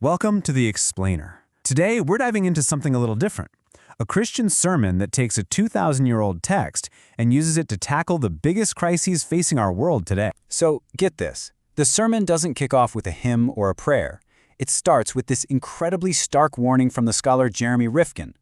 Welcome to The Explainer. Today, we're diving into something a little different. A Christian sermon that takes a 2,000-year-old text and uses it to tackle the biggest crises facing our world today. So, get this. The sermon doesn't kick off with a hymn or a prayer. It starts with this incredibly stark warning from the scholar Jeremy Rifkin.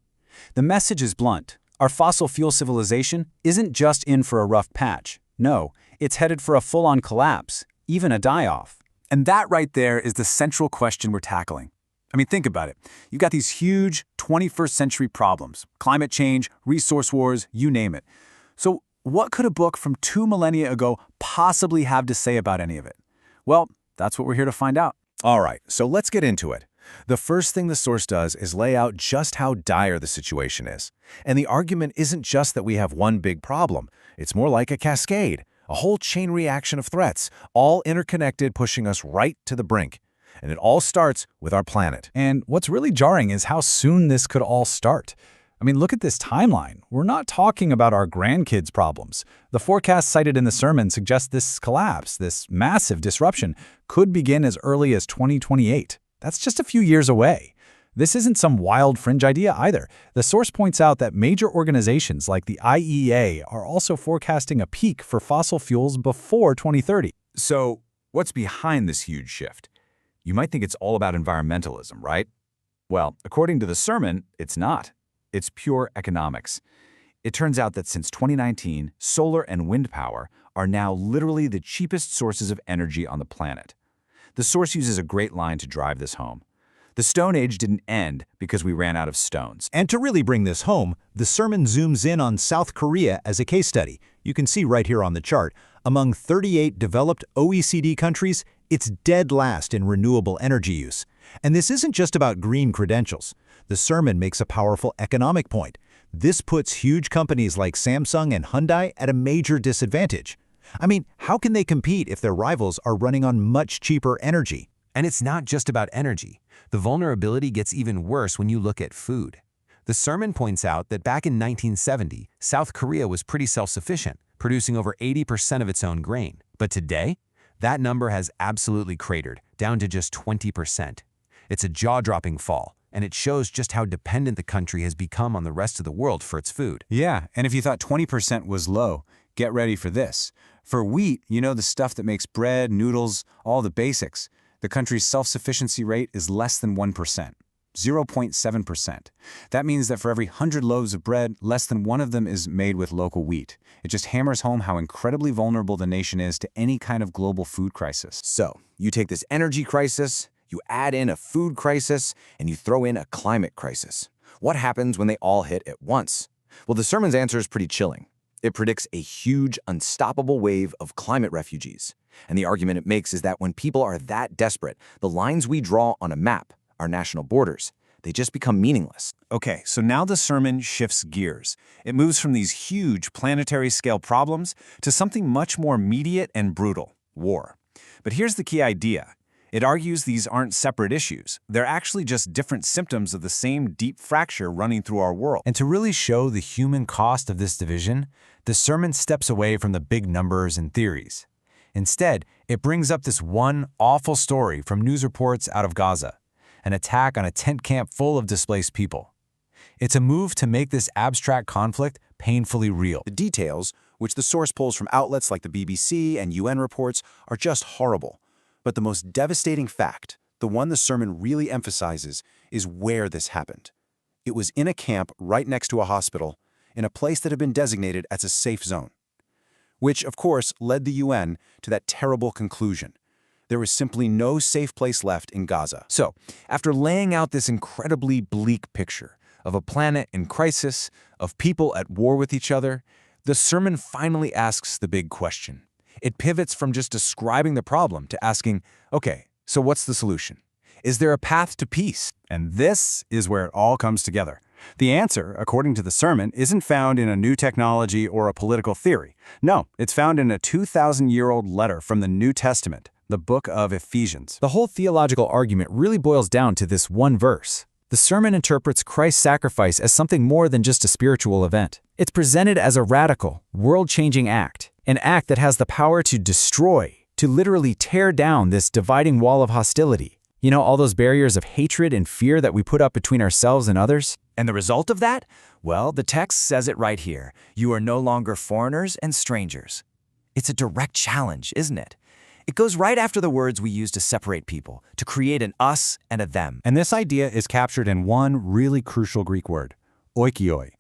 The message is blunt. Our fossil fuel civilization isn't just in for a rough patch. No, it's headed for a full-on collapse, even a die-off. And that right there is the central question we're tackling. I mean, think about it. You've got these huge 21st century problems, climate change, resource wars, you name it. So what could a book from 2 millennia ago possibly have to say about any of it? Well, that's what we're here to find out. All right, so let's get into it. The first thing the source does is lay out just how dire the situation is. And the argument isn't just that we have one big problem. It's more like a cascade, a whole chain reaction of threats, all interconnected, pushing us right to the brink. And it all starts with our planet. And what's really jarring is how soon this could all start. I mean, look at this timeline. We're not talking about our grandkids' problems. The forecast cited in the sermon suggests this collapse, this massive disruption, could begin as early as 2028. That's just a few years away. This isn't some wild fringe idea either. The source points out that major organizations like the IEA are also forecasting a peak for fossil fuels before 2030. So, what's behind this huge shift? You might think it's all about environmentalism, right? Well, according to the sermon, it's not. It's pure economics. It turns out that since 2019, solar and wind power are now literally the cheapest sources of energy on the planet. The source uses a great line to drive this home. The Stone Age didn't end because we ran out of stones. And to really bring this home, the sermon zooms in on South Korea as a case study. You can see right here on the chart, among 38 developed OECD countries, it's dead last in renewable energy use. And this isn't just about green credentials. The sermon makes a powerful economic point. This puts huge companies like Samsung and Hyundai at a major disadvantage. I mean, how can they compete if their rivals are running on much cheaper energy? And it's not just about energy. The vulnerability gets even worse when you look at food. The sermon points out that back in 1970, South Korea was pretty self-sufficient, producing over 80% of its own grain. But today, that number has absolutely cratered, down to just 20%. It's a jaw-dropping fall, and it shows just how dependent the country has become on the rest of the world for its food. Yeah, and if you thought 20% was low, get ready for this. For wheat, you know, the stuff that makes bread, noodles, all the basics. The country's self-sufficiency rate is less than 1%, 0.7%. That means that for every 100 loaves of bread, less than one of them is made with local wheat. It just hammers home how incredibly vulnerable the nation is to any kind of global food crisis. So, you take this energy crisis, you add in a food crisis, and you throw in a climate crisis. What happens when they all hit at once? Well, the sermon's answer is pretty chilling. It predicts a huge, unstoppable wave of climate refugees. And the argument it makes is that when people are that desperate, the lines we draw on a map, our national borders, they just become meaningless. Okay, so now the sermon shifts gears. It moves from these huge planetary-scale problems to something much more immediate and brutal, war. But here's the key idea. It argues these aren't separate issues. They're actually just different symptoms of the same deep fracture running through our world. And to really show the human cost of this division, the sermon steps away from the big numbers and theories. Instead, it brings up this one awful story from news reports out of Gaza, an attack on a tent camp full of displaced people. It's a move to make this abstract conflict painfully real. The details, which the source pulls from outlets like the BBC and UN reports, are just horrible. But the most devastating fact, the one the sermon really emphasizes, is where this happened. It was in a camp right next to a hospital, in a place that had been designated as a safe zone. Which, of course, led the UN to that terrible conclusion. There was simply no safe place left in Gaza. So, after laying out this incredibly bleak picture of a planet in crisis, of people at war with each other, the sermon finally asks the big question. It pivots from just describing the problem to asking, okay, so what's the solution? Is there a path to peace? And this is where it all comes together. The answer, according to the sermon, isn't found in a new technology or a political theory. No, it's found in a 2,000-year-old letter from the New Testament, the book of Ephesians. The whole theological argument really boils down to this one verse. The sermon interprets Christ's sacrifice as something more than just a spiritual event. It's presented as a radical, world-changing act, an act that has the power to destroy, to literally tear down this dividing wall of hostility. You know, all those barriers of hatred and fear that we put up between ourselves and others? And the result of that? Well, the text says it right here. You are no longer foreigners and strangers. It's a direct challenge, isn't it? It goes right after the words we use to separate people, to create an us and a them. And this idea is captured in one really crucial Greek word, oikioi.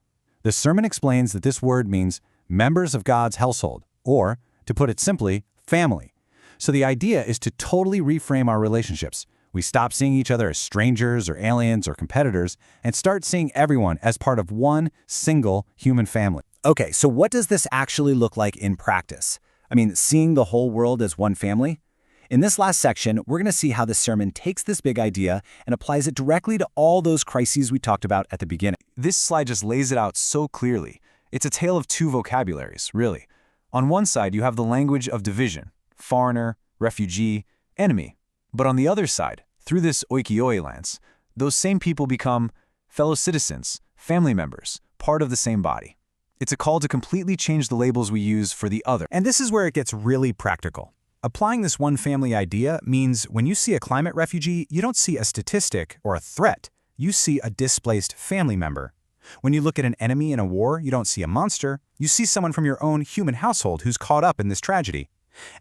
The sermon explains that this word means members of God's household, or, to put it simply, family. So the idea is to totally reframe our relationships. We stop seeing each other as strangers or aliens or competitors and start seeing everyone as part of one single human family. Okay, so what does this actually look like in practice? I mean, seeing the whole world as one family? In this last section, we're going to see how the sermon takes this big idea and applies it directly to all those crises we talked about at the beginning. This slide just lays it out so clearly. It's a tale of two vocabularies, really. On one side, you have the language of division, foreigner, refugee, enemy. But on the other side, through this oikioi lens, those same people become fellow citizens, family members, part of the same body. It's a call to completely change the labels we use for the other. And this is where it gets really practical. Applying this one family idea means when you see a climate refugee, you don't see a statistic or a threat. You see a displaced family member. When you look at an enemy in a war, you don't see a monster. You see someone from your own human household who's caught up in this tragedy.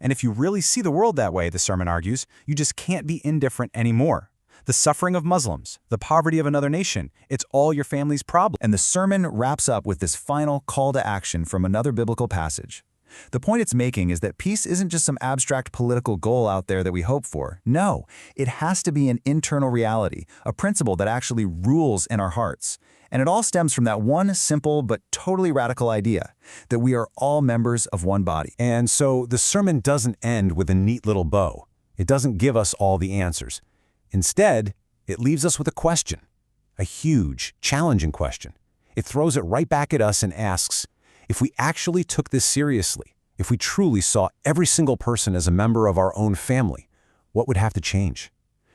And if you really see the world that way, the sermon argues, you just can't be indifferent anymore. The suffering of Muslims, the poverty of another nation, it's all your family's problem. And the sermon wraps up with this final call to action from another biblical passage. The point it's making is that peace isn't just some abstract political goal out there that we hope for. No, it has to be an internal reality, a principle that actually rules in our hearts. And it all stems from that one simple but totally radical idea, that we are all members of one body. And so the sermon doesn't end with a neat little bow. It doesn't give us all the answers. Instead, it leaves us with a question, a huge, challenging question. It throws it right back at us and asks, if we actually took this seriously, if we truly saw every single person as a member of our own family, what would have to change?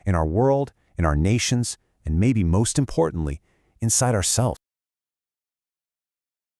In our world, in our nations, and maybe most importantly, inside ourselves.